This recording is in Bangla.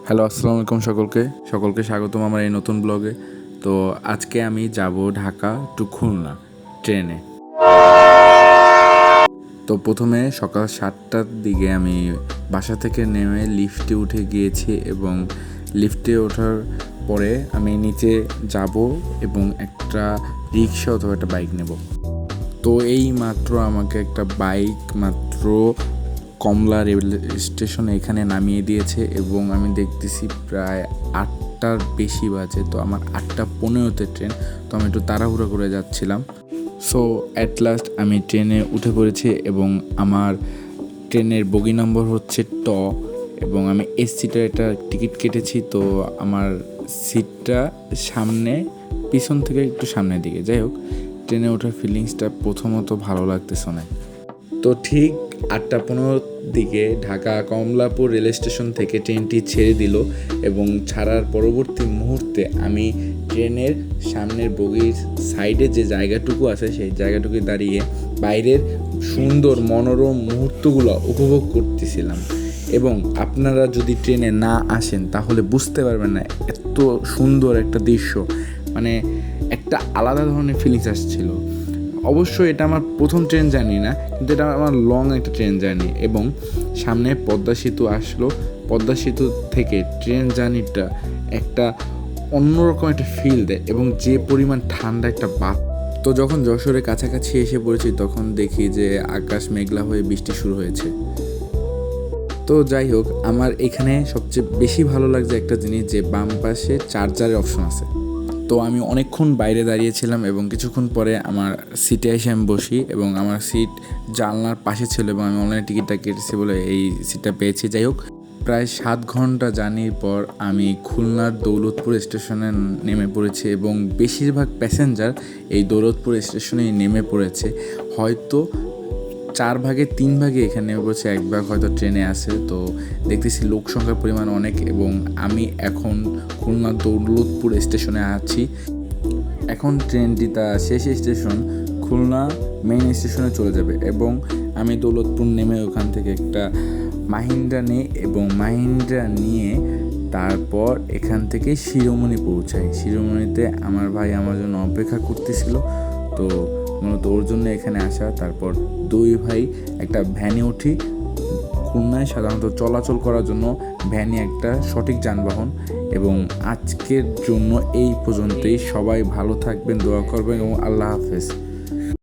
হ্যালো, আসসালামু আলাইকুম সকলকে স্বাগতম আমার এই নতুন ব্লগে। তো আজকে আমি যাব ঢাকা টু খুলনা ট্রেনে। তো প্রথমে সকাল 7টার দিকে আমি বাসা থেকে নেমে লিফটে উঠে গিয়েছি এবং লিফটে ওঠার পরে আমি নিচে যাব এবং একটা রিক্সা অথবা একটা বাইক নেব। তো এই মাত্র আমাকে একটা বাইক কমলা রেল স্টেশনে এখানে নামিয়ে দিয়েছে এবং আমি দেখতেছি প্রায় 8টার বেশি বাজে। তো আমার 8টা 15-তে ট্রেন। তো আমি একটু তাড়াহুড়ো করে যাচ্ছিলাম। সো অ্যাট লাস্ট আমি ট্রেনে উঠে পড়েছি এবং আমার ট্রেনের বগি নম্বর হচ্ছে এবং আমি সিটার একটা টিকিট কেটেছি। তো আমার সিটটা পিছন থেকে একটু সামনের দিকে। যাই হোক, ট্রেনে ওঠার ফিলিংসটা প্রথমত ভালো লাগতেছে না। তো ঠিক 8টা 15 দিকে ঢাকা কমলাপুর রেল স্টেশন থেকে ট্রেনটি ছেড়ে দিল এবং ছাড়ার পরবর্তী মুহূর্তে আমি ট্রেনের সামনের বগির সাইডে যে জায়গাটুকু আছে সেই জায়গাটুকু দাঁড়িয়ে বাইরের সুন্দর মনোরম মুহূর্তগুলো উপভোগ করতেছিলাম। এবং আপনারা যদি ট্রেনে না আসেন তাহলে বুঝতে পারবেন না এত সুন্দর একটা দৃশ্য, মানে একটা আলাদা ধরনের ফিলিংস আসছিল। অবশ্যই এটা আমার প্রথম ট্রেন জার্নি না, কিন্তু এটা আমার লং একটা ট্রেন জার্নি। এবং সামনে পদ্মা সেতু আসলো, পদ্মা সেতু থেকে ট্রেন জার্নিটা একটা অন্যরকম একটা ফিল দেয় এবং যে পরিমাণ ঠান্ডা একটা বাত। তো যখন যশোরের কাছাকাছি এসে পড়েছি তখন দেখি যে আকাশ মেঘলা হয়ে বৃষ্টি শুরু হয়েছে। তো যাই হোক, আমার এখানে সবচেয়ে বেশি ভালো লাগছে একটা জিনিস, যে বাম পাশে চার্জারের অপশন আছে। তো আমি অনেকক্ষণ বাইরে দাঁড়িয়েছিলাম এবং কিছুক্ষণ পরে আমার সিটে এসে আমি বসি এবং আমার সিট জানলার পাশে ছিল এবং আমি অনলাইনে টিকিটটা কেটেছি বলে এই সিটটা পেয়েছি। যাই হোক, প্রায় 7 ঘন্টা জার্নির পর আমি খুলনার দৌলতপুর স্টেশনে নেমে পড়েছি এবং বেশিরভাগ প্যাসেঞ্জার এই দৌলতপুর স্টেশনেই নেমে পড়েছে। হয়তো 4/3 এখানে নেমে পড়েছে, 1 ভাগ হয়তো ট্রেনে আছে। তো দেখতেছি লোক সংখ্যার পরিমাণ অনেক এবং আমি এখন খুলনা দৌলতপুর স্টেশনে আছি। এখন ট্রেনটি তার শেষ স্টেশন খুলনা মেইন স্টেশনে চলে যাবে এবং আমি দৌলতপুর নেমে ওখান থেকে একটা মাহিন্দ্রা নিই এবং মাহিন্দ্রা নিয়ে তারপর এখান থেকে শিরোমণি পৌঁছাই। শিরোমণিতে আমার ভাই আমার জন্য অপেক্ষা করতেছিল, তো মূলত ওর জন্য এখানে আসা। তারপর 2 ভাই একটা ভ্যানে উঠি। খুলনায় সাধারণত চলাচল করার জন্য ভ্যানই একটা সঠিক যানবাহন। এবং আজকের জন্য এই পর্যন্তই। সবাই ভালো থাকবেন, দোয়া করবেন এবং আল্লাহ হাফেজ।